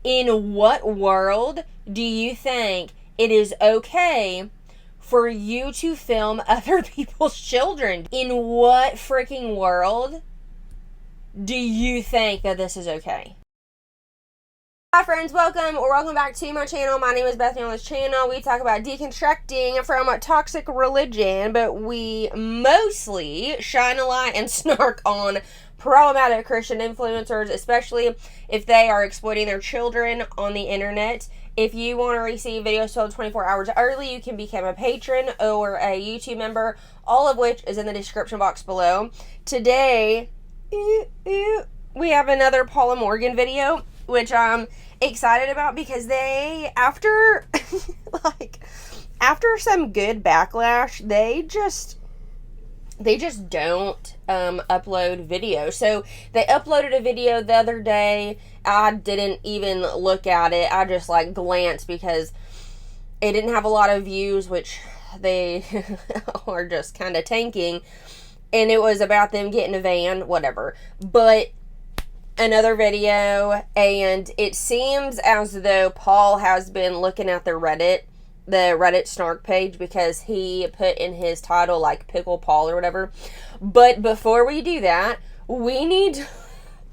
In what world do you think it is okay for you to film other people's children? In what freaking world do you think that this is okay? Hi friends, welcome or welcome back to my channel. My name is Bethany. On this channel we talk about deconstructing from toxic religion, but we mostly shine a light and snark on problematic Christian influencers, especially if they are exploiting their children on the internet. If you want to receive videos told 24 hours early, you can become a patron or a YouTube member, all of which is in the description box below. Today, we have another Paula Morgan video, which I'm excited about because they, after some good backlash, they just don't upload video. So they uploaded a video the other day. I didn't even look at it. I just glanced because it didn't have a lot of views, which they are just kind of tanking. And it was about them getting a van, whatever. But another video, and it seems as though Paul has been looking at the Reddit snark page, because he put in his title Pickle Paul or whatever. But before we do that, we need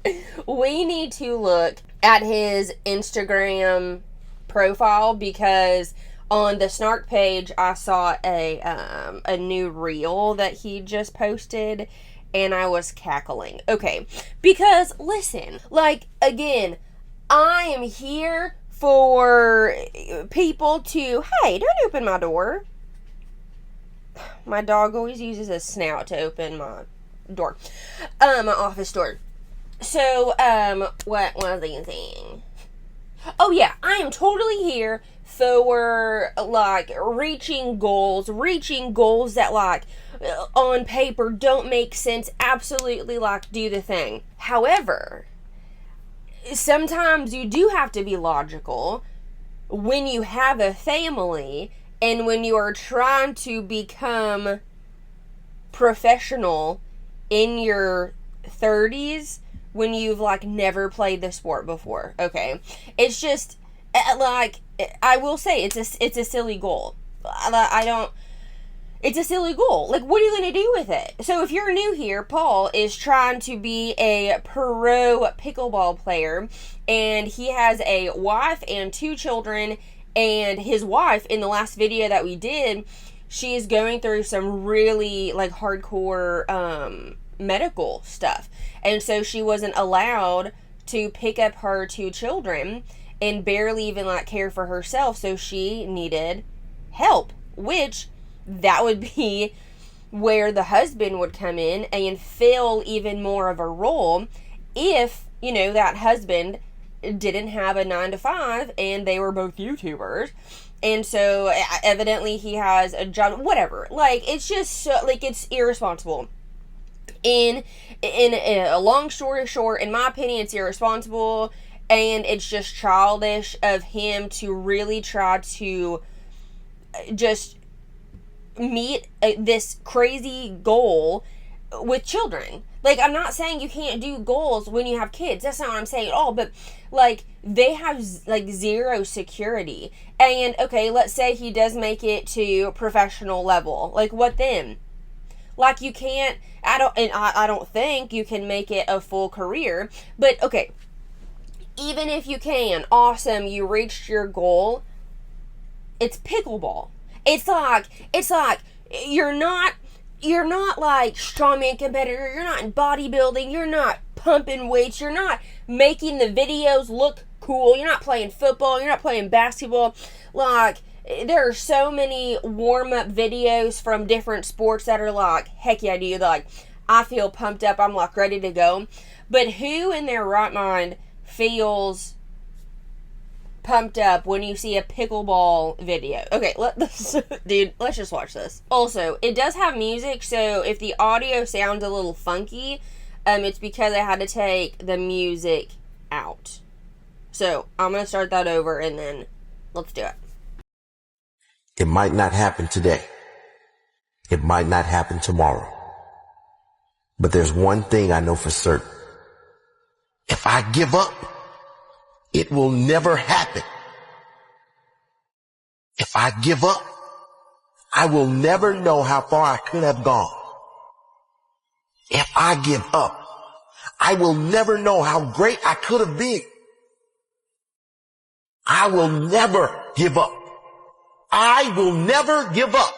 to look at his Instagram profile, because on the snark page I saw a new reel that he just posted, and I was cackling. Okay, because listen, again, I am here for people to, hey, don't open my door. My dog always uses a snout to open my door. My office door. So, what was I saying? Oh yeah, I am totally here for reaching goals that on paper don't make sense. Absolutely, do the thing. However, sometimes you do have to be logical when you have a family and when you are trying to become professional in your 30s, when you've never played the sport before. Okay, it's just I will say it's a silly goal. It's a silly goal. What are you going to do with it? So if you're new here, Paul is trying to be a pro pickleball player, and he has a wife and 2 children, and his wife, in the last video that we did, she is going through some really hardcore medical stuff, and so she wasn't allowed to pick up her 2 children and barely even care for herself, so she needed help, which that would be where the husband would come in and fill even more of a role if, that husband didn't have a 9-to-5 and they were both YouTubers. And so evidently he has a job, whatever. It's just so, it's irresponsible. In a long story short, in my opinion, it's irresponsible, and it's just childish of him to really try to just meet this crazy goal with children. I'm not saying you can't do goals when you have kids. That's not what I'm saying at all. But they have zero security. And okay, let's say he does make it to professional level. What then? You can't. I don't think you can make it a full career. But okay, even if you can, awesome, you reached your goal. It's pickleball. It's you're not strongman competitor, you're not in bodybuilding, you're not pumping weights, you're not making the videos look cool, you're not playing football, you're not playing basketball. There are so many warm-up videos from different sports that are heck yeah, dude, I feel pumped up, I'm ready to go. But who in their right mind feels pumped up when you see a pickleball video? Okay, let's just watch this. Also, it does have music, so if the audio sounds a little funky, it's because I had to take the music out. So I'm gonna start that over, and then let's do it. It might not happen today. It might not happen tomorrow. But there's one thing I know for certain. If I give up, It will never happen. If I give up, I will never know how far I could have gone. If I give up, I will never know how great I could have been. I will never give up. I will never give up.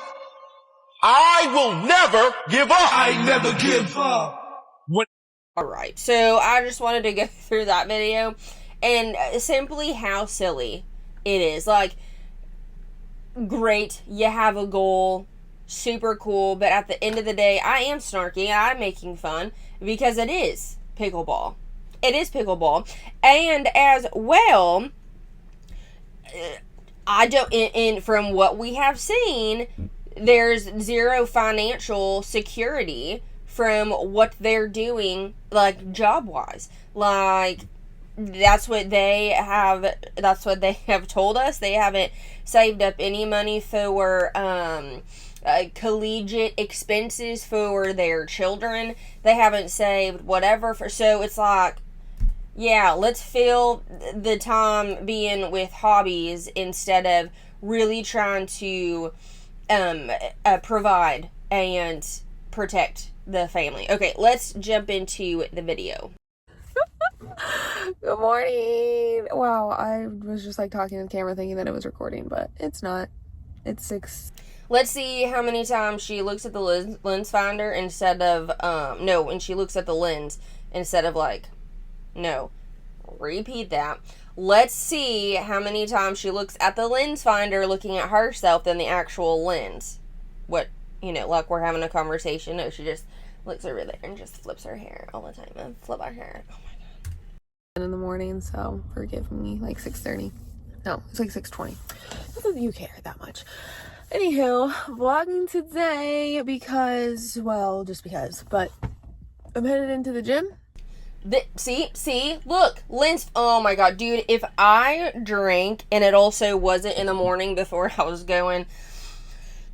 I will never give up. I never give up. Alright, so I just wanted to go through that video and simply how silly it is. Like, great, you have a goal, super cool, but at the end of the day, I am snarky and I'm making fun because it is pickleball. It is pickleball. And as well, I don't, and from what we have seen, there's zero financial security from what they're doing, like, job-wise. Like, that's what they have told us. They haven't saved up any money for collegiate expenses for their children. They haven't saved whatever for, so it's like, yeah, let's fill the time being with hobbies instead of really trying to provide and protect the family. Okay, let's jump into the video. Good morning. Wow, I was just like talking to the camera thinking that it was recording, but it's not. It's 6. Let's see how many times she looks at the lens finder instead of, no, and she looks at the lens instead of, like, no. Repeat that. Let's see how many times she looks at the lens finder looking at herself than the actual lens. What, you know, like we're having a conversation. No, she just looks over there and just flips her hair all the time. And flip her hair. Oh my god. In the morning, so forgive me. Like 6:30. No, it's like 6:20. Doesn't you care that much? Anywho, vlogging today because, well, just because. But I'm headed into the gym. See, look, lens, oh my god, dude, if I drank, and it also wasn't in the morning before I was going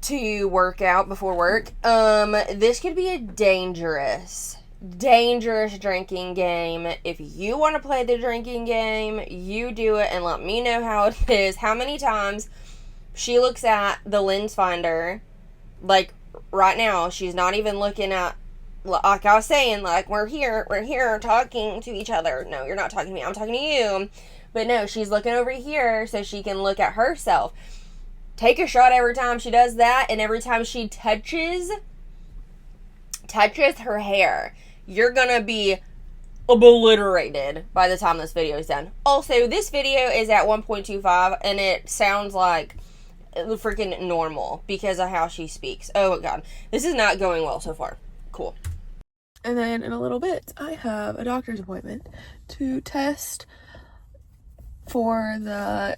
to work out before work, this could be a dangerous drinking game. If you want to play the drinking game, you do it, and let me know how it is. How many times she looks at the lens finder, like, right now, she's not even looking at, like I was saying, like, we're here talking to each other. No, you're not talking to me, I'm talking to you. But no, she's looking over here so she can look at herself. Take a shot every time she does that, and every time she touches her hair. You're gonna be obliterated by the time this video is done. Also, this video is at 1.25, and it sounds like freaking normal because of how she speaks. Oh my god, this is not going well so far. Cool. And then in a little bit, I have a doctor's appointment to test for the,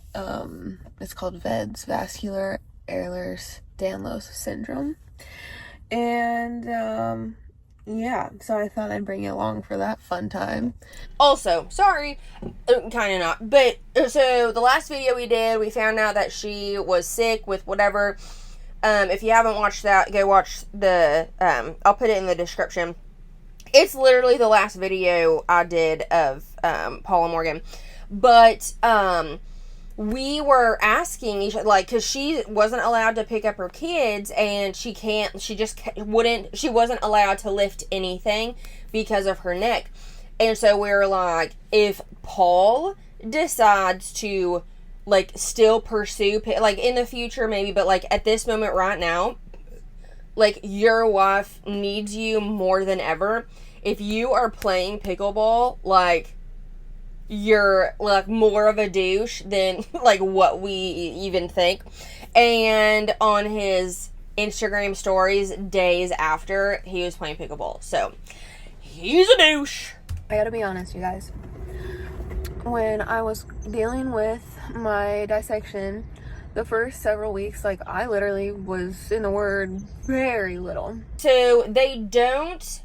it's called VEDS, vascular Ehlers-Danlos syndrome. And, yeah, so I thought I'd bring you along for that fun time. Also, sorry, kind of not, but, so the last video we did, we found out that she was sick with whatever. If you haven't watched that, go watch the, I'll put it in the description. It's literally the last video I did of, Paula Morgan. But, we were asking each, like, because she wasn't allowed to pick up her kids, and she wasn't allowed to lift anything because of her neck. And so we were like, if Paul decides to, like, still pursue, like, in the future maybe, but, like, at this moment right now, like, your wife needs you more than ever. If you are playing pickleball, like, you're, like, more of a douche than, like, what we even think. And on his Instagram stories days after, he was playing pickleball. So, he's a douche. I gotta be honest, you guys. When I was dealing with my dissection, the first several weeks, like, I literally was in the Word very little. So, they don't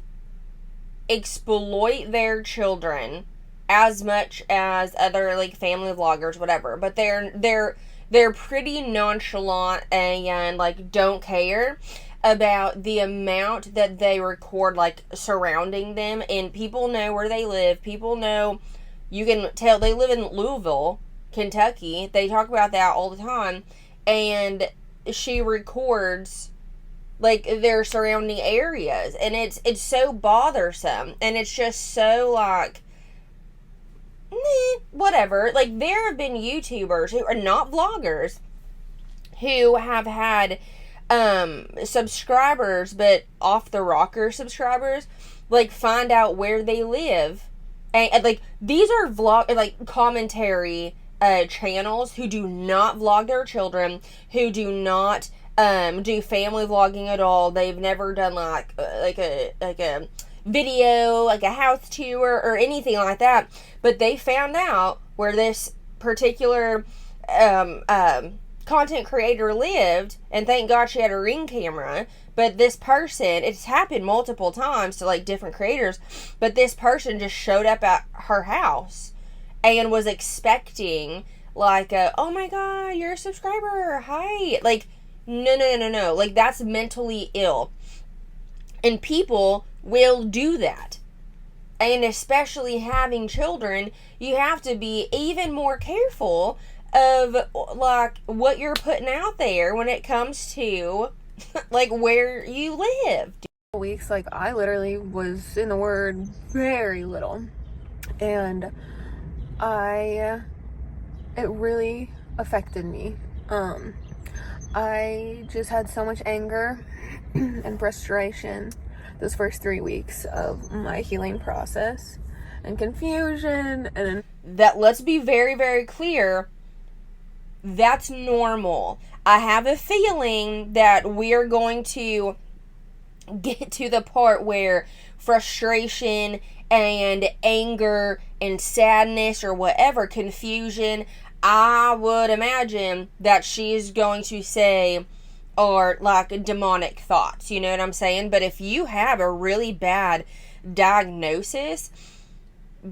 exploit their children as much as other, like, family vloggers, whatever, but they're pretty nonchalant and, like, don't care about the amount that they record, like, surrounding them, and people know where they live, people know, You can tell they live in Louisville, Kentucky. They talk about that all the time. And she records like their surrounding areas, and it's so bothersome, and it's just so like whatever. Like, there have been YouTubers who are not vloggers who have had subscribers, but off the rocker subscribers, like, find out where they live, and like, these are vlog like commentary channels who do not vlog their children, who do not do family vlogging at all. They've never done like a video, like a house tour or anything like that. But they found out where this particular content creator lived, and thank God she had a Ring camera. But this person, it's happened multiple times to like different creators, but this person just showed up at her house and was expecting like oh my God, you're a subscriber, hi. Like, no. Like, that's mentally ill. And people will do that. And especially having children, you have to be even more careful of like what you're putting out there when it comes to like where you live. Weeks, like, I literally was in the Word very little, and it really affected me. I just had so much anger and frustration those first 3 weeks of my healing process, and confusion, and that, let's be very, very clear, that's normal. I have a feeling that we're going to get to the part where frustration and anger and sadness or whatever, confusion, I would imagine that she's going to say are like demonic thoughts, you know what I'm saying? But if you have a really bad diagnosis,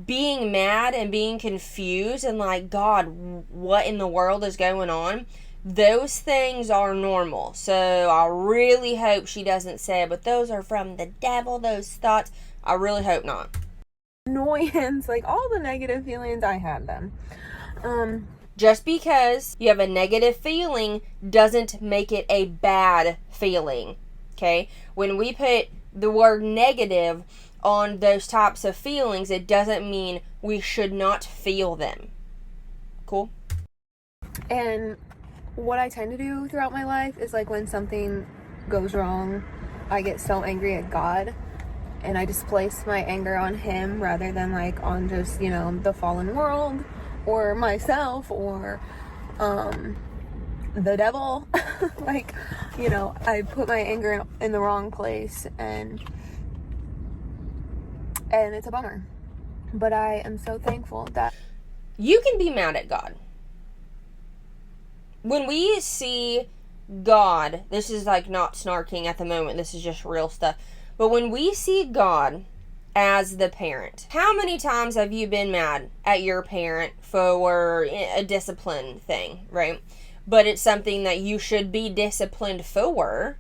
being mad and being confused and like, God, what in the world is going on? Those things are normal. So I really hope she doesn't say, but those are from the devil, those thoughts. I really hope not. Annoyance, like all the negative feelings, I had them. Just because you have a negative feeling doesn't make it a bad feeling. Okay? When we put the word negative on those types of feelings, it doesn't mean we should not feel them. Cool? And what I tend to do throughout my life is, like, when something goes wrong, I get so angry at God, and I displace my anger on Him rather than like on just, you know, the fallen world or myself or the devil. Like, you know, I put my anger in the wrong place, and it's a bummer. But I am so thankful that you can be mad at God. When we see God, this is like not snarking at the moment, this is just real stuff. But when we see God as the parent, how many times have you been mad at your parent for a discipline thing, right? But it's something that you should be disciplined for.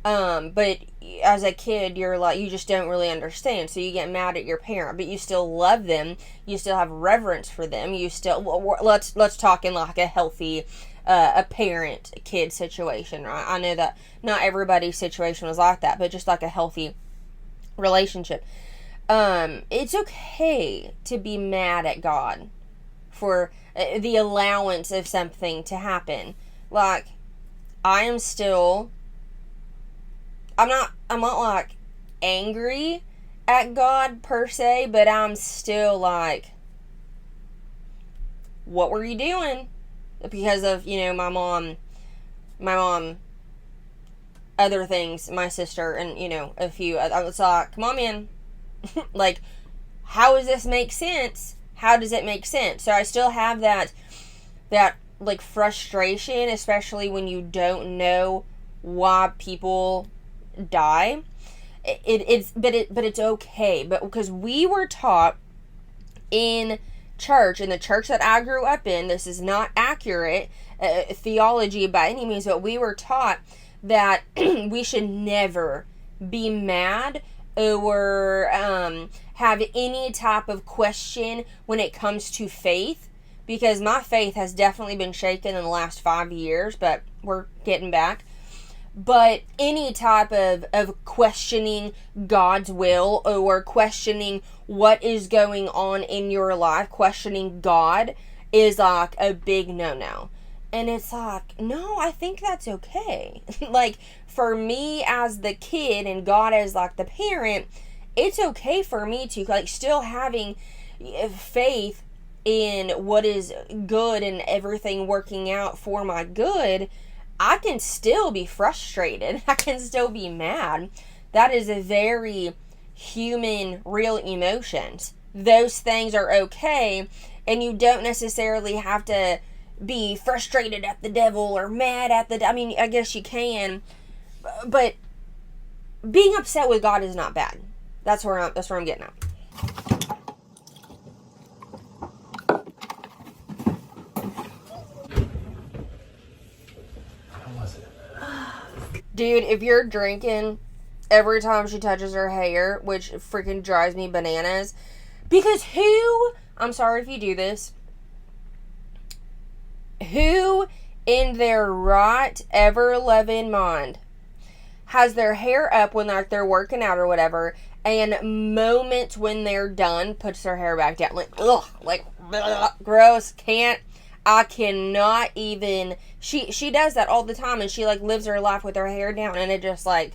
But as a kid, you're like, you just don't really understand. So you get mad at your parent, but you still love them. You still have reverence for them. You still, let's talk in like a healthy, a parent-kid situation, right? I know that not everybody's situation was like that, but just like a healthy relationship. It's okay to be mad at God for the allowance of something to happen. Like, I'm not like angry at God per se, but I'm still like, what were you doing? Because of, you know, my mom, other things, my sister, and, you know, a few. I was like, come on, man. Like, how does this make sense? How does it make sense? So I still have that like frustration, especially when you don't know why people die. But it's okay. But because we were taught in the church that I grew up in, this is not accurate theology by any means, but we were taught that we should never be mad or have any type of question when it comes to faith, because my faith has definitely been shaken in the last 5 years, but we're getting back. But any type of questioning God's will, or questioning what is going on in your life, questioning God, is like a big no-no. And it's like, no, I think that's okay. Like, for me as the kid and God as like the parent, it's okay for me to like still having faith in what is good and everything working out for my good. I can still be frustrated. I can still be mad. That is a very human, real emotions. Those things are okay, and you don't necessarily have to be frustrated at the devil or mad at the... I mean, I guess you can, but being upset with God is not bad. That's where I'm getting at. Dude, if you're drinking every time she touches her hair, which freaking drives me bananas, because I'm sorry if you do this, who in their right, ever-loving mind has their hair up when they're working out or whatever, and moments when they're done puts their hair back down? Like, ugh, like, ugh, gross, I cannot even... She does that all the time, and she, like, lives her life with her hair down, and it just, like,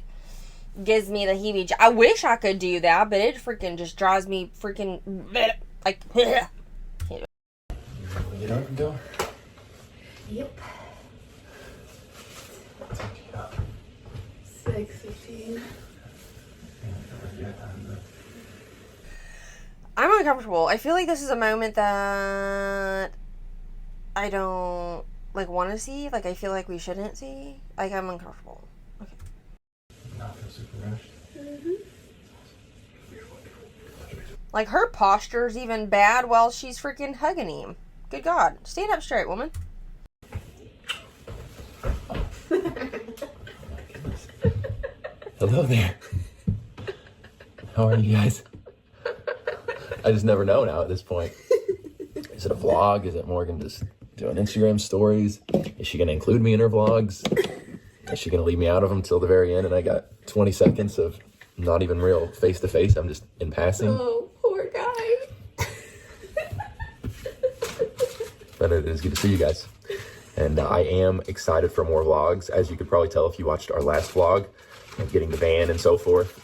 gives me the heebie... I wish I could do that, but it freaking just drives me freaking... like... Get open the door? Yep. 6:15. I'm uncomfortable. I feel like this is a moment that I don't, like, want to see. Like, I feel like we shouldn't see. Like, I'm uncomfortable. Okay. Not feel super rushed. Mm-hmm. Like, her posture's even bad while she's freaking hugging him. Good God. Stand up straight, woman. Hello there. How are you guys? I just never know now at this point. Is it a vlog? Is it Morgan just doing Instagram stories? Is she going to include me in her vlogs? Is she going to leave me out of them till the very end and I got 20 seconds of not even real face-to-face? I'm just in passing. Oh, poor guy. But it is good to see you guys. And I am excited for more vlogs. As you could probably tell if you watched our last vlog, getting the van and so forth.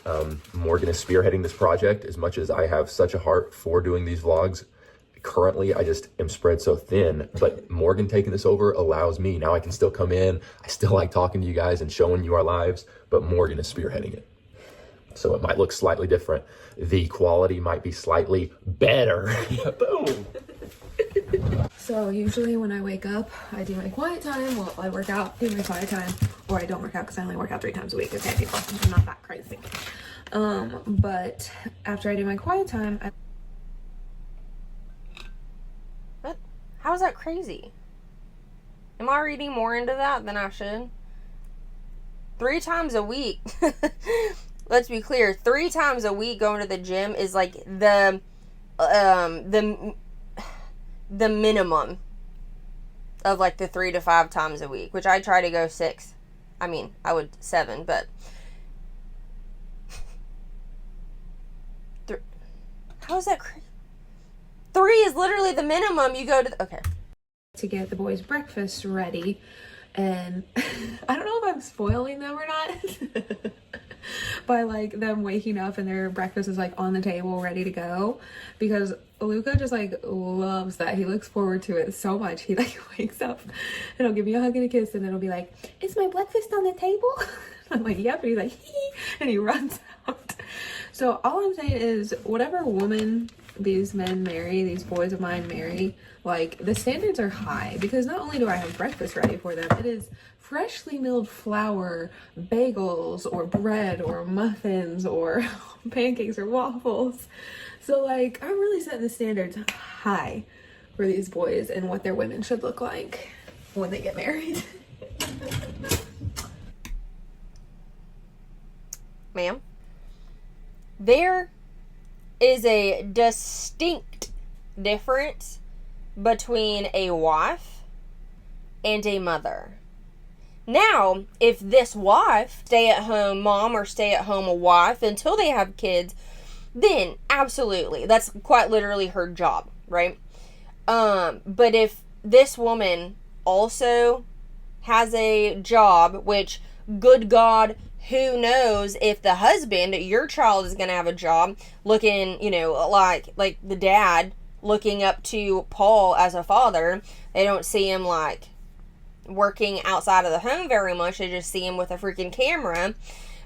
Morgan is spearheading this project. As much as I have such a heart for doing these vlogs, currently I just am spread so thin, but Morgan taking this over allows me. Now I can still come in. I still like talking to you guys and showing you our lives, but Morgan is spearheading it. So it might look slightly different. The quality might be slightly better. Boom. So usually when I wake up, I do my quiet time. Well, I work out, do my quiet time, or I don't work out because I only work out 3 times a week. Okay, people, I'm not that crazy. But after I do my quiet time, What? How is that crazy? Am I reading more into that than I should? 3 times a week. Let's be clear. 3 times a week going to the gym is like the minimum of like the 3 to 5 times a week, which I try to go 6. I mean, I would 7, but how is that crazy? 3 is literally the minimum you go to. Okay. to get the boys' breakfast ready, and I don't know if I'm spoiling them or not by like them waking up and their breakfast is like on the table ready to go, because Luca just like loves that. He looks forward to it so much. He like wakes up and he'll give me a hug and a kiss, and then he'll be like, "Is my breakfast on the table?" I'm like, "Yep," and he's like, "Hee," and he runs out. So all I'm saying is, whatever woman these men marry, these boys of mine marry, like, the standards are high, because not only do I have breakfast ready for them, it is freshly milled flour, bagels, or bread, or muffins, or pancakes, or waffles. So, like, I'm really setting the standards high for these boys and what their women should look like when they get married. Ma'am? There is a distinct difference between a wife and a mother. Now, if this wife, stay-at-home mom or stay-at-home wife until they have kids, then absolutely, that's quite literally her job, right? But if this woman also has a job, which, good God, who knows if the husband, your child, is going to have a job, looking, like the dad looking up to Paul as a father. They don't see him like working outside of the home very much. They just see him with a freaking camera.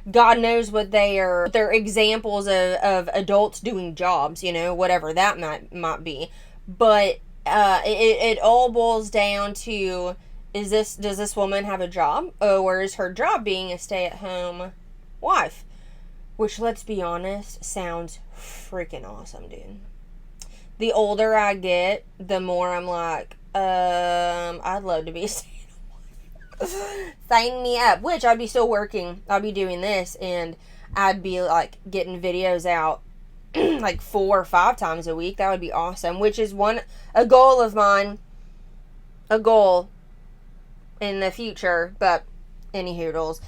God knows what they're examples of adults doing jobs, whatever that might be. But it all boils down to, does this woman have a job, or is her job being a stay-at-home wife? Which, let's be honest, sounds freaking awesome, dude. The older I get, the more I'm like, I'd love to be a stay-at-home wife. Sign me up. Which, I'd be still working. I'd be doing this, and I'd be like getting videos out like 4 or 5 times a week. That would be awesome. Which is a goal of mine. A goal in the future. But any hoodles.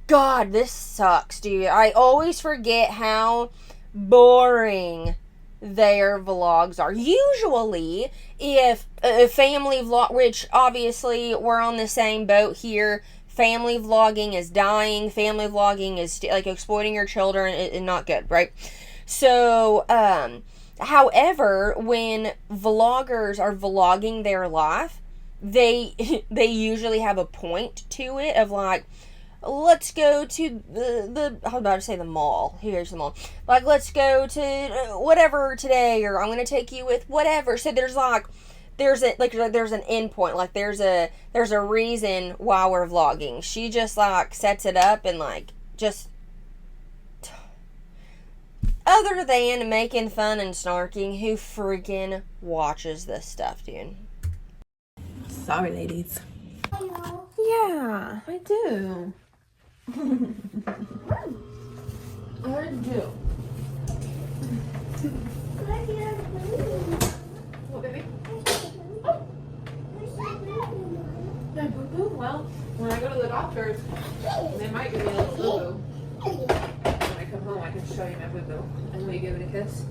God, this sucks, dude. I always forget how boring their vlogs are. Usually, if a family vlog, which obviously we're on the same boat here, family vlogging is dying. Family vlogging is like exploiting your children and not good, right? So, however, when vloggers are vlogging their life, they usually have a point to it of like, let's go to I was about to say the mall. Here's the mall. Like, let's go to whatever today, or I'm going to take you with whatever. So there's an end point. Like, there's a reason why we're vlogging. She just like sets it up and like just, other than making fun and snarking, who freaking watches this stuff, dude? Sorry, ladies. Yeah, I do. I do. What, baby? Yeah, boo-boo. Well, when I go to the doctor's, they might give me a little boo-boo. When I come home, I can show you my boo-boo. And will you give it a kiss?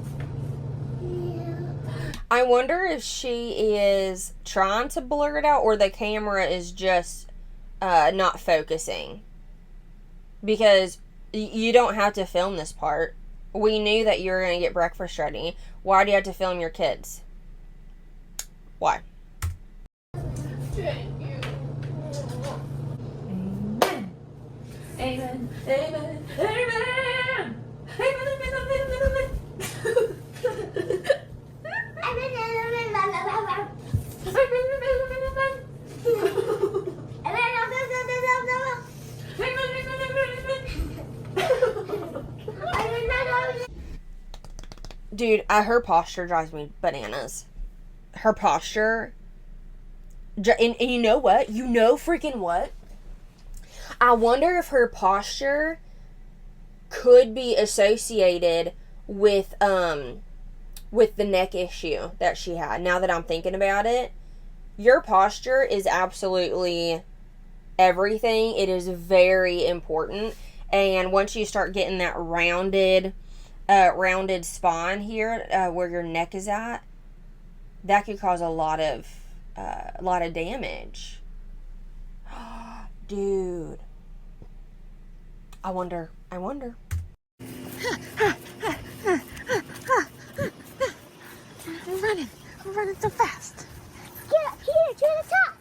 I wonder if she is trying to blur it out, or the camera is just not focusing. Because you don't have to film this part. We knew that you were going to get breakfast ready. Why do you have to film your kids? Why? Thank you. Amen. Amen. Amen. Amen. Amen. Dude, her posture drives me bananas. Her posture, and you know what? You know freaking what? I wonder if her posture could be associated with the neck issue that she had. Now that I'm thinking about it, your posture is absolutely everything. It is very important. And once you start getting that rounded spine here, where your neck is at, that could cause a lot of damage. Dude, I wonder. I'm running so fast. Get up here to the top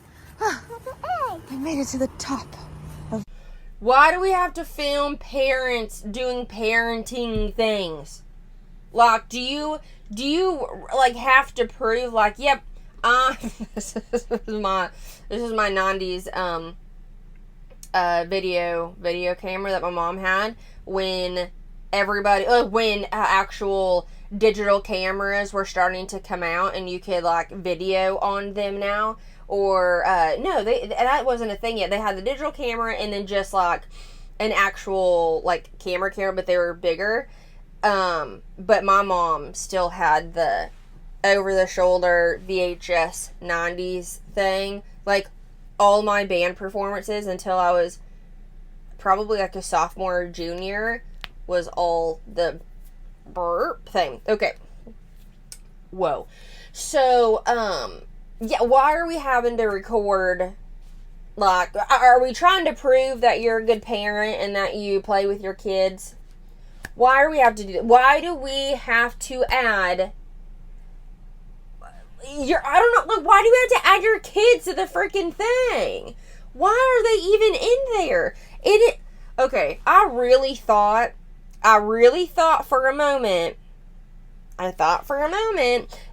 of the egg. I made it to the top. Why do we have to film parents doing parenting things? Like, do you like have to prove like, yep, this is my 90s video camera that my mom had when actual digital cameras were starting to come out and you could like video on them now. Or no, that wasn't a thing yet. They had the digital camera and then just like an actual like camera, but they were bigger. But my mom still had the over-the-shoulder VHS 90s thing. Like, all my band performances until I was probably like a sophomore or junior was all the burp thing. Okay. Whoa. So, yeah, why are we having to record? Like, are we trying to prove that you're a good parent and that you play with your kids? Why do we have to do that? Why do we have to add I don't know, like, why do we have to add your kids to the freaking thing? Why are they even in there? Okay, I really thought for a moment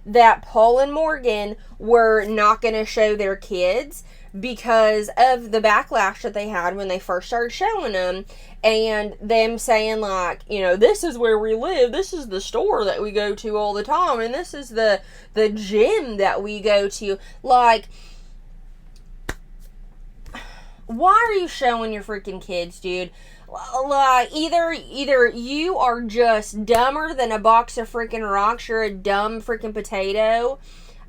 that Paul and Morgan were not going to show their kids because of the backlash that they had when they first started showing them, and them saying, like, you know, this is where we live, this is the store that we go to all the time, and this is the gym that we go to. Like, why are you showing your freaking kids, dude? Like, either you are just dumber than a box of freaking rocks, you're a dumb freaking potato.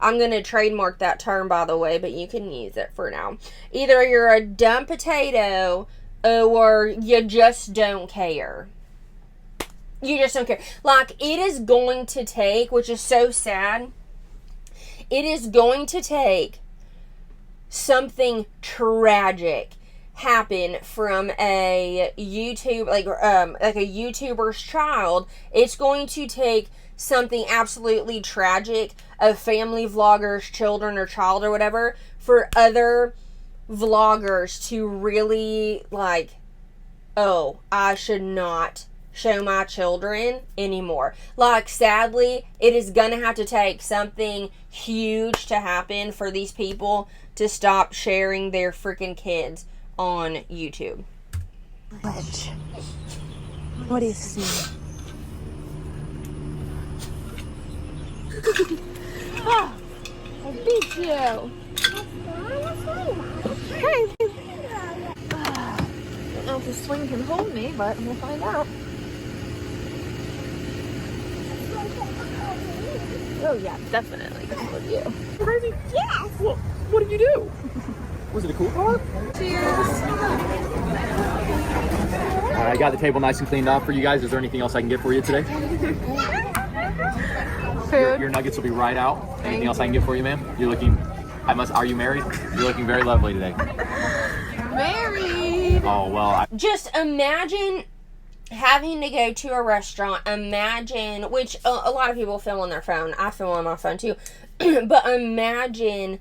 I'm going to trademark that term, by the way, but you can use it for now. Either you're a dumb potato or you just don't care. You just don't care. Like, it is going to take, which is so sad, it is going to take something tragic happen from a YouTube, like a YouTuber's child. It's going to take something absolutely tragic, a family vlogger's children or child or whatever, for other vloggers to really, like, oh, I should not show my children anymore. Like, sadly, it is gonna have to take something huge to happen for these people to stop sharing their freaking kids on YouTube. Wedge. What do you see? I beat you. Hey. I don't know if the swing can hold me, but we'll find out. Oh yeah, definitely can hold you. Crazy? Yes! What did you do? Was it a cool car? Cheers. I got the table nice and cleaned off for you guys. Is there anything else I can get for you today? Food. Your nuggets will be right out. Anything else I can get for you, ma'am? You're looking, are you married? You're looking very lovely today. Married. Oh, well. Just imagine having to go to a restaurant. Imagine, which a lot of people film on their phone. I film on my phone too. But imagine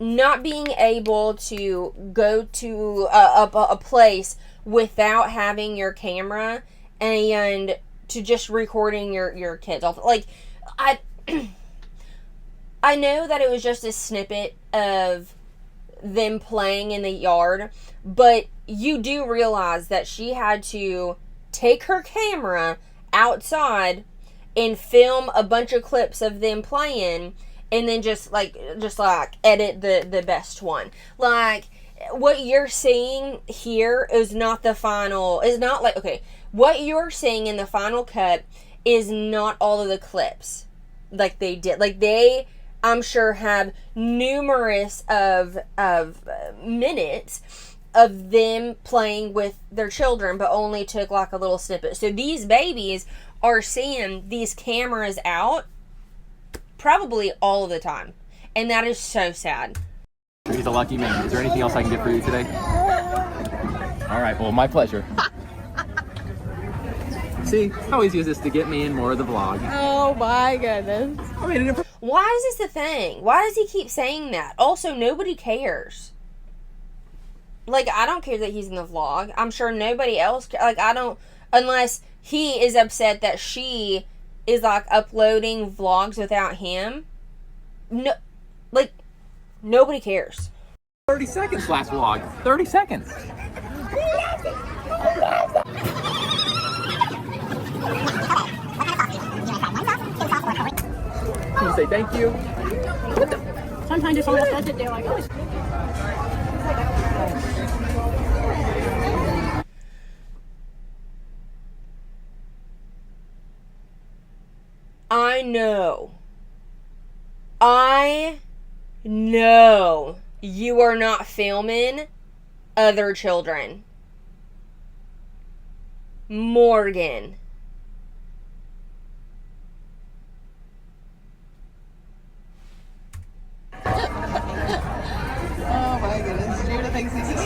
not being able to go to a place without having your camera and to just recording your kids. Like, I know that it was just a snippet of them playing in the yard, but you do realize that she had to take her camera outside and film a bunch of clips of them playing, and then just like edit the best one. Like, what you're seeing here is not the final, is not like, okay, what you're seeing in the final cut is not all of the clips like they did. Like, they, I'm sure, have numerous of minutes of them playing with their children, but only took like a little snippet. So these babies are seeing these cameras out probably all of the time, and that is so sad. He's a lucky man. Is there anything else I can get for you today? All right, well, my pleasure. See, how easy is this to get me in more of the vlog? Oh my goodness. Why is this a thing? Why does he keep saying that? Also, nobody cares. Like, I don't care that he's in the vlog. I'm sure nobody else like, I don't, unless he is upset that she is like uploading vlogs without him. No, like, nobody cares. 30 seconds last vlog. 30 seconds. Can you say thank you? Sometimes if someone else does it, they're like, oh. I know you are not filming other children. Morgan. Oh my goodness, Judah thinks this is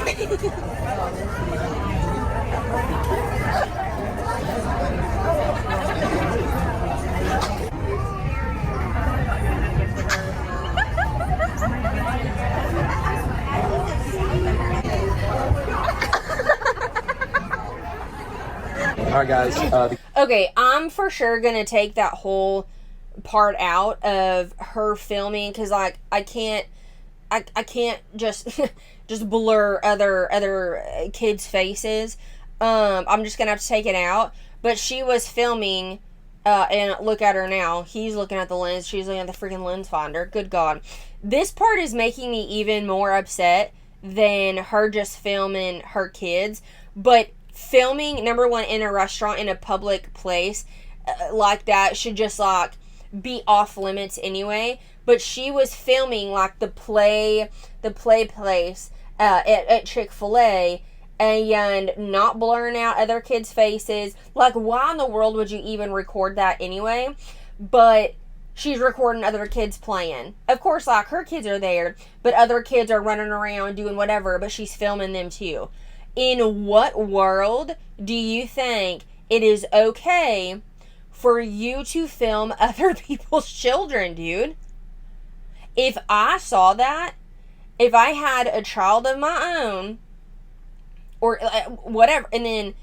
All right, guys. Okay, I'm for sure gonna take that whole part out of her filming, because like I can't just just blur other kids' faces. I'm just gonna have to take it out. But she was filming, and look at her now. He's looking at the lens. She's looking at the freaking lens finder. Good God, this part is making me even more upset than her just filming her kids. But filming, number one, in a restaurant, in a public place like that should just like be off limits anyway. But she was filming like the play place at Chick-fil-A, and not blurring out other kids' faces. Like, why in the world would you even record that anyway? But she's recording other kids playing. Of course, like, her kids are there, but other kids are running around doing whatever, but she's filming them too. In what world do you think it is okay for you to film other people's children, dude? If I saw that, if I had a child of my own, or whatever, and then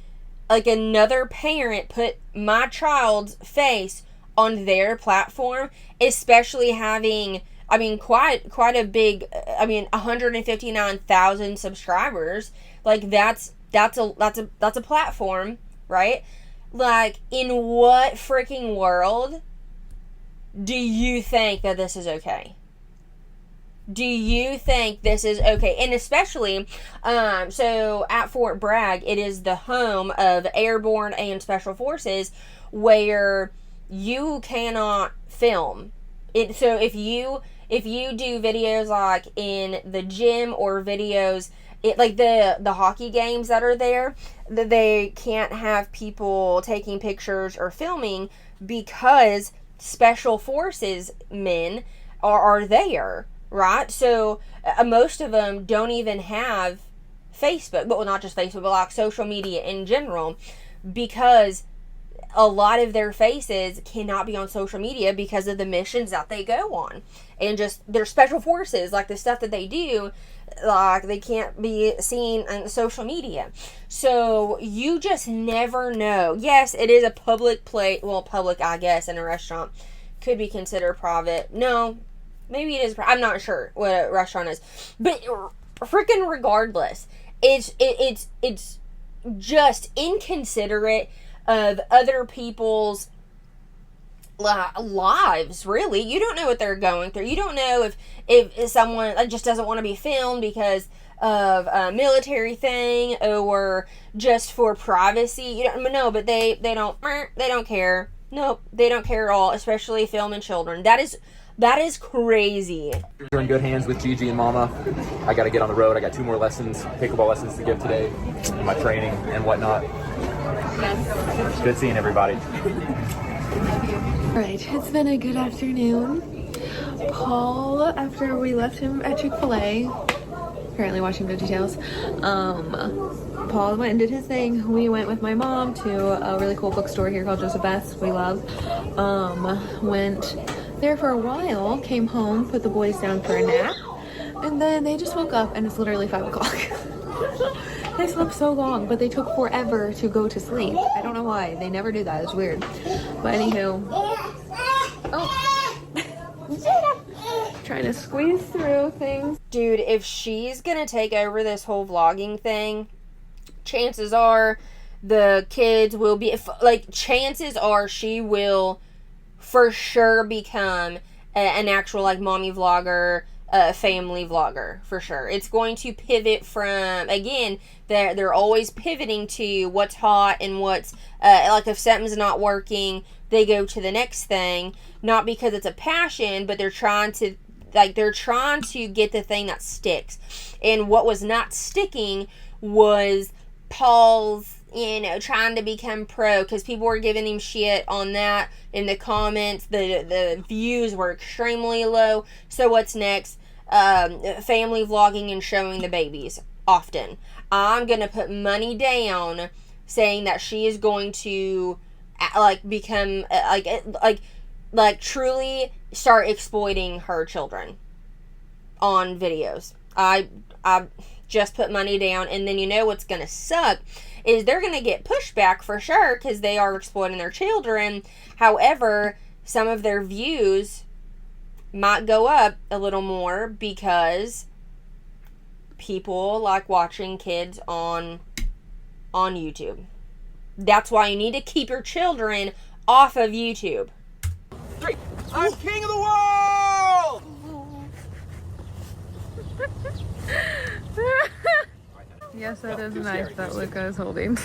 like another parent put my child's face on their platform, especially having, I mean, quite a big, 159,000 subscribers. Like, that's a platform, right? Like, in what freaking world do you think that this is okay? Do you think this is okay? And especially, so at Fort Bragg, it is the home of Airborne and Special Forces, where you cannot film it. So if you do videos like in the gym, or videos like the hockey games that are there, that they can't have people taking pictures or filming, because Special Forces men are there, right? So most of them don't even have Facebook, but well, not just Facebook, but like social media in general, because a lot of their faces cannot be on social media because of the missions that they go on, and just their special forces, like the stuff that they do, like they can't be seen on social media. So you just never know. Yes, it is a public place. Well, public, I guess, in a restaurant could be considered private. No, maybe it is. I'm not sure what a restaurant is, but freaking regardless, it's just inconsiderate of other people's lives, really. You don't know what they're going through. You don't know if someone just doesn't want to be filmed because of a military thing, or just for privacy. You don't know, but they don't care. Nope, they don't care at all, especially filming children. That is crazy. You're in good hands with Gigi and Mama. I got to get on the road. I got 2 more lessons, pickleball lessons to give today, my training and whatnot. Good seeing everybody. Alright, it's been a good afternoon. Paul, after we left him at Chick-fil-A, apparently watching VeggieTales, Paul went and did his thing. We went with my mom to a really cool bookstore here called Joseph Best, we love. Went there for a while, came home, put the boys down for a nap, and then they just woke up and it's literally 5 o'clock. They slept so long, but they took forever to go to sleep. I don't know why. They never do that. It's weird. But anywho. Oh. Trying to squeeze through things. Dude, if she's gonna take over this whole vlogging thing, chances are the kids will be, chances are she will for sure become an actual, mommy vlogger, family vlogger for sure. It's going to pivot from, again, they're always pivoting to what's hot and what's like if something's not working, they go to the next thing, not because it's a passion, but they're trying to get the thing that sticks. And what was not sticking was Paul's, trying to become pro, because people were giving him shit on that in the comments. The views were extremely low. So what's next? Family vlogging and showing the babies often. I'm gonna put money down saying that she is going to become truly start exploiting her children on videos. I just put money down, and then what's gonna suck is they're gonna get pushback for sure because they are exploiting their children. However, some of their views might go up a little more because people like watching kids on YouTube. That's why you need to keep your children off of YouTube. 3. I'm king of the world! Yes, that is nice that Luca is holding.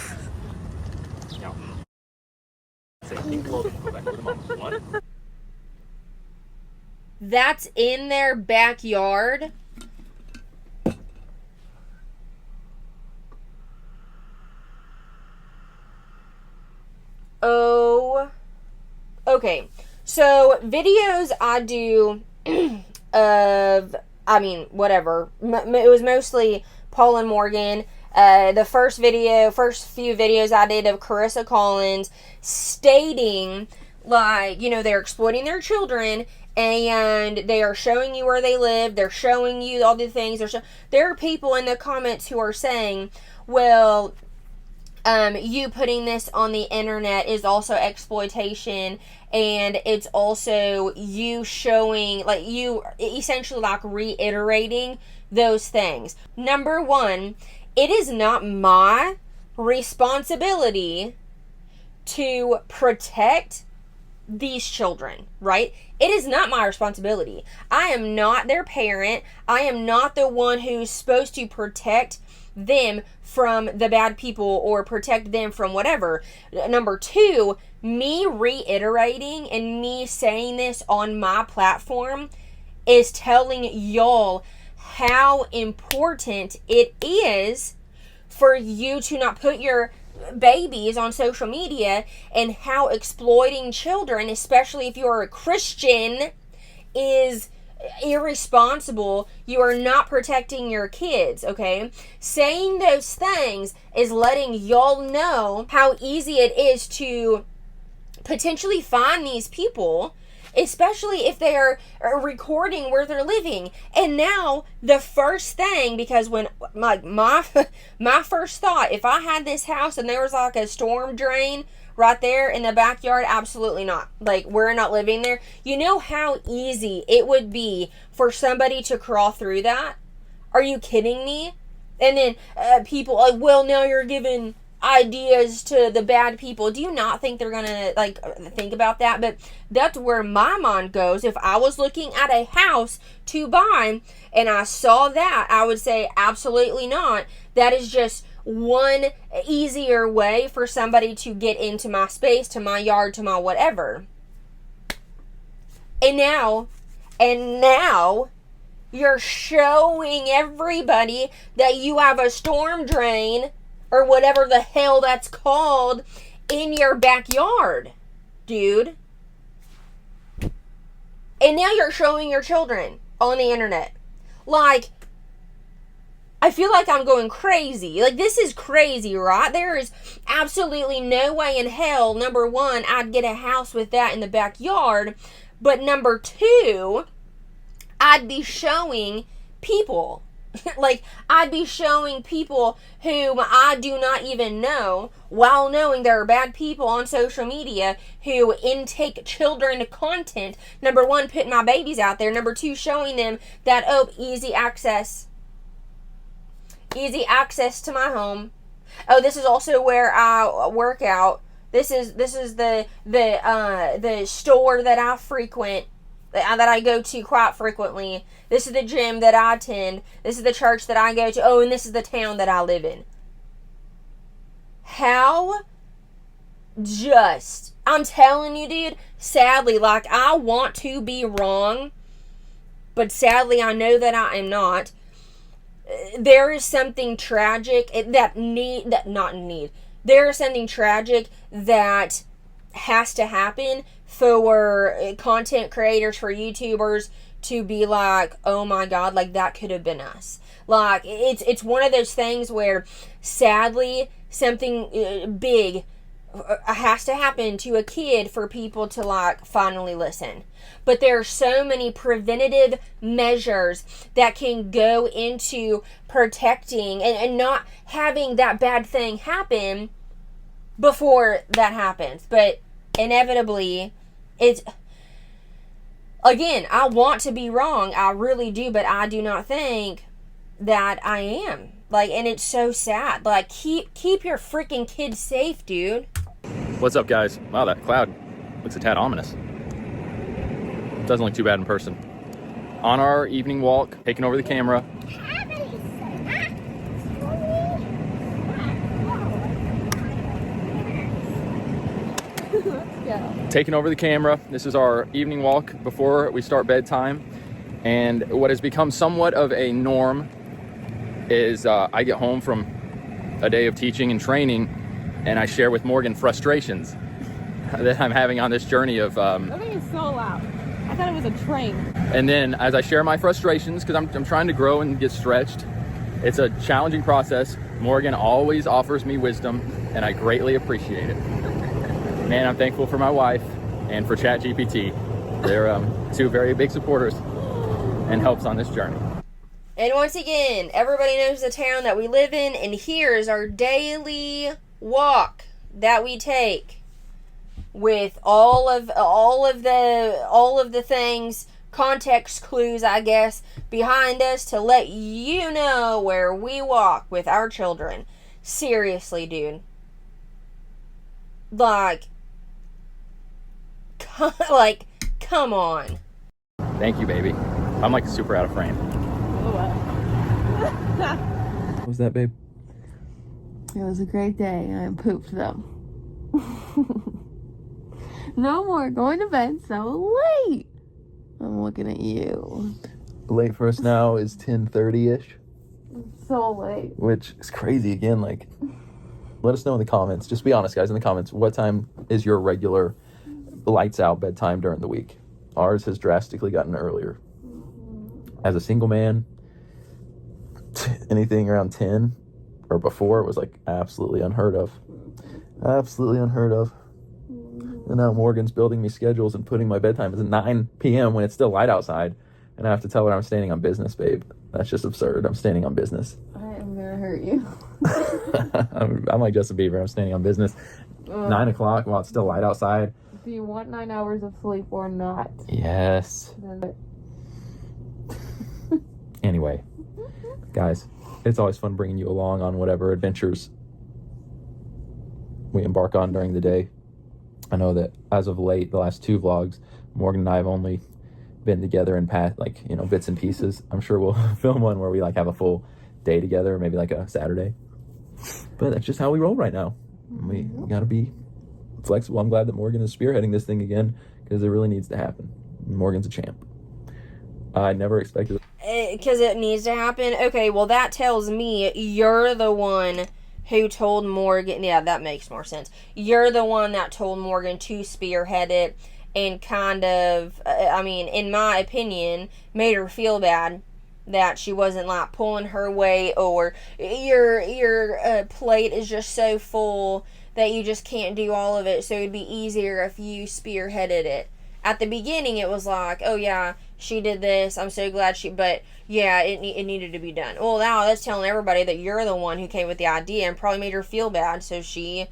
That's in their backyard. Oh, okay. So videos I do of, whatever. It was mostly Paul and Morgan. The first few videos I did of Carissa Collins stating, they're exploiting their children and they are showing you where they live. They're showing you all the things. There are people in the comments who are saying, well, you putting this on the internet is also exploitation, and it's also you showing, you essentially reiterating those things. Number one, it is not my responsibility to protect these children, right? It is not my responsibility. I am not their parent. I am not the one who's supposed to protect them from the bad people or protect them from whatever. Number two, me reiterating and me saying this on my platform is telling y'all how important it is for you to not put your babies on social media, and how exploiting children, especially if you are a Christian, is irresponsible. You are not protecting your kids, okay? Saying those things is letting y'all know how easy it is to potentially find these people, especially if they are recording where they're living. And now the first thing, because when my first thought, if I had this house and there was a storm drain right there in the backyard, absolutely not. We're not living there. You know how easy it would be for somebody to crawl through that? Are you kidding me? And then people well, now you're giving ideas to the bad people. Do you not think they're gonna think about that? But that's where my mind goes. If I was looking at a house to buy and I saw that, I would say absolutely not. That is just one easier way for somebody to get into my space, to my yard, to my whatever. And now you're showing everybody that you have a storm drain or whatever the hell that's called in your backyard, dude. And now you're showing your children on the internet. I feel like I'm going crazy. This is crazy, right? There is absolutely no way in hell, number one, I'd get a house with that in the backyard. But number two, I'd be showing people. I'd be showing people whom I do not even know, while knowing there are bad people on social media who intake children content. Number one, putting my babies out there. Number two, showing them that, easy access to my home. Oh, this is also where I work out. This is the store that I frequent that I go to quite frequently. This is the gym that I attend. This is the church that I go to. Oh, and this is the town that I live in. How just, I'm telling you, dude, sadly, like, I want to be wrong, but sadly, I know that I am not. There is something tragic there is something tragic that has to happen for content creators, for YouTubers to be like, oh my God, like, that could have been us. Like, it's one of those things where, sadly, something big has to happen to a kid for people to, like, finally listen. But there are so many preventative measures that can go into protecting and not having that bad thing happen before that happens. But inevitably, it's, again, I want to be wrong, I really do, but I do not think that I am. Like, and it's so sad. Like, keep your freaking kids safe, dude. What's up, guys? Wow, that cloud looks a tad ominous. Doesn't look too bad in person. On our evening walk, taking over the camera. Taking over the camera. This is our evening walk before we start bedtime. And what has become somewhat of a norm is I get home from a day of teaching and training, and I share with Morgan frustrations that I'm having on this journey of... That thing is so loud. I thought it was a train. And then as I share my frustrations, because I'm trying to grow and get stretched, it's a challenging process. Morgan always offers me wisdom, and I greatly appreciate it. Man, I'm thankful for my wife and for ChatGPT. They're two very big supporters and helps on this journey. And once again, everybody knows the town that we live in, and here is our daily walk that we take with all of the things, context clues, I guess, behind us to let you know where we walk with our children. Seriously, dude. Like, come on. Thank you, baby. I'm like super out of frame. What was that, babe? It was a great day. I pooped though. No more going to bed so late. I'm looking at you. Late for us now is 10:30-ish, So late. which is crazy. Again, like, let us know in the comments. Just be honest, guys, in the comments. What time is your regular lights out bedtime during the week? Ours has drastically gotten earlier. As a single man, anything around 10 or before was like absolutely unheard of. Absolutely unheard of. And now Morgan's building me schedules and putting my bedtime at 9 p.m. when it's still light outside. And I have to tell her I'm standing on business, babe. That's just absurd. I'm standing on business. I am gonna hurt you. I'm like Justin Bieber. I'm standing on business. 9 o'clock while it's still light outside. Do you want 9 hours of sleep or not? Yes. Anyway, guys, it's always fun bringing you along on whatever adventures we embark on during the day. I know that as of late, the last 2 vlogs, Morgan and I have only been together in bits and pieces. I'm sure we'll film one where we like have a full day together, maybe like a Saturday. But that's just how we roll right now. We gotta be flexible. I'm glad that Morgan is spearheading this thing again, because it really needs to happen. Morgan's a champ. I never expected it. Because it needs to happen? Okay, well, that tells me you're the one who told Morgan... Yeah, that makes more sense. You're the one that told Morgan to spearhead it and kind of, in my opinion, made her feel bad that she wasn't, like, pulling her weight, or your plate is just so full that you just can't do all of it, so it'd be easier if you spearheaded it. At the beginning, it was like, oh yeah, she did this, I'm so glad but yeah, it needed to be done. Well, now that's telling everybody that you're the one who came with the idea and probably made her feel bad, so she's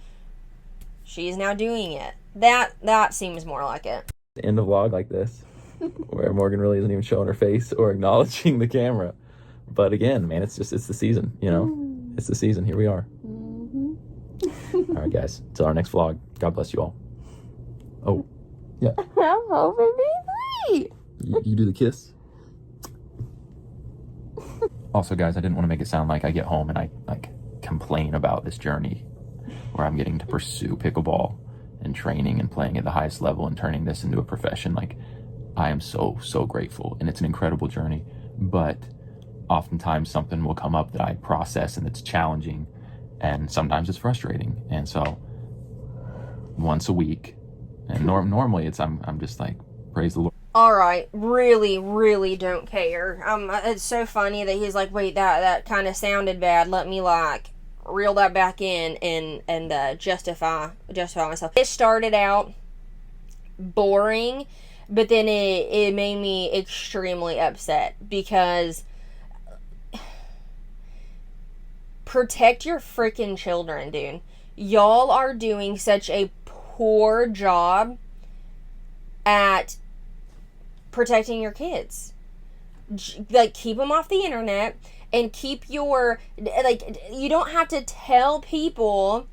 now doing it. That seems more like it. The end of vlog like this, where Morgan really isn't even showing her face or acknowledging the camera. But again, man, it's the season, It's the season. Here we are. All right, guys, till our next vlog. God bless you all. Oh, yeah. I'm hoping to be 3. You do the kiss. Also, guys, I didn't want to make it sound like I get home and I like complain about this journey where I'm getting to pursue pickleball and training and playing at the highest level and turning this into a profession. Like, I am so grateful, and it's an incredible journey, but oftentimes something will come up that I process and it's challenging, and sometimes it's frustrating. And so once a week, and normally it's I'm just like, praise the Lord. All right, really don't care. It's so funny that he's like, wait, that kind of sounded bad. Let me like reel that back in and justify myself. It started out boring, but then it made me extremely upset because protect your freaking children, dude. Y'all are doing such a poor job at protecting your kids. Like, keep them off the internet and keep your, like, you don't have to tell people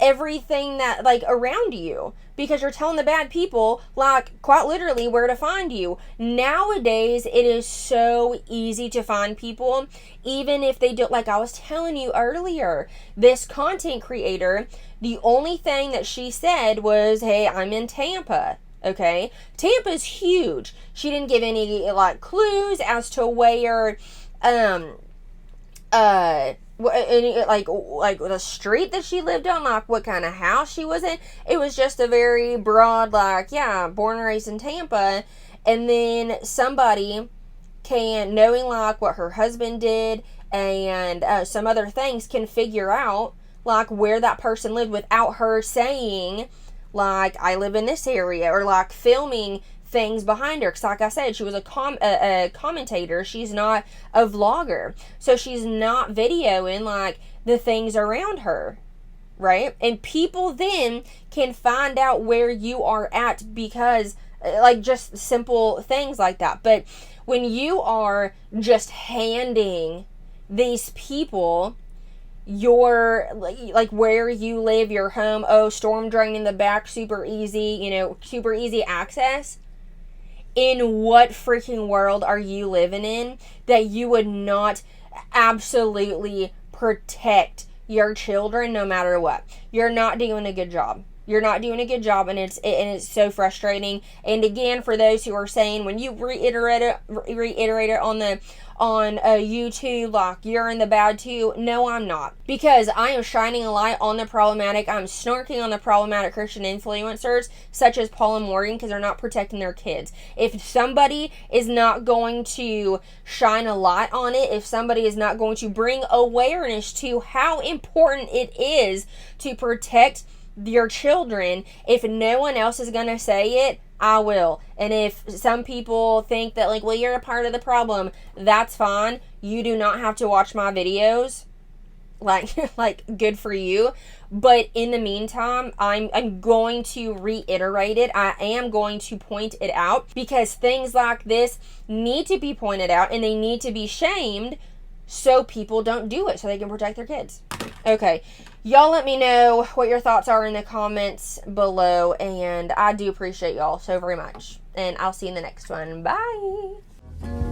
everything that, like, around you, because you're telling the bad people, like, quite literally where to find you. Nowadays, it is so easy to find people, even if they don't, like I was telling you earlier, this content creator, the only thing that she said was, hey, I'm in Tampa. Okay, Tampa's huge. She didn't give any like clues as to where, any, like the street that she lived on, like what kind of house she was in. It was just a very broad, like, yeah, born and raised in Tampa. And then somebody can, knowing like what her husband did and some other things, can figure out like where that person lived without her saying, like, I live in this area, or like filming things behind her. Because like I said, she was a commentator. She's not a vlogger, so she's not videoing like the things around her, right? And people then can find out where you are at because like just simple things like that. But when you are just handing these people your, like where you live, your home, oh, storm drain in the back, super easy, you know, super easy access. In what freaking world are you living in that you would not absolutely protect your children no matter what? You're not doing a good job. You're not doing a good job, and it's so frustrating. And again, for those who are saying, when you reiterate it on YouTube, like, you're in the bad too. No, I'm not. Because I am shining a light on the problematic. I'm snarking on the problematic Christian influencers, such as Paul and Morgan, because they're not protecting their kids. If somebody is not going to shine a light on it, if somebody is not going to bring awareness to how important it is to protect your children, if no one else is going to say it, I will. And if some people think that, like, well, you're a part of the problem, that's fine. You do not have to watch my videos. Like good for you. But in the meantime, I'm going to reiterate it. I am going to point it out, because things like this need to be pointed out and they need to be shamed so people don't do it, so they can protect their kids. Okay. Y'all let me know what your thoughts are in the comments below, and I do appreciate y'all so very much. And I'll see you in the next one. Bye!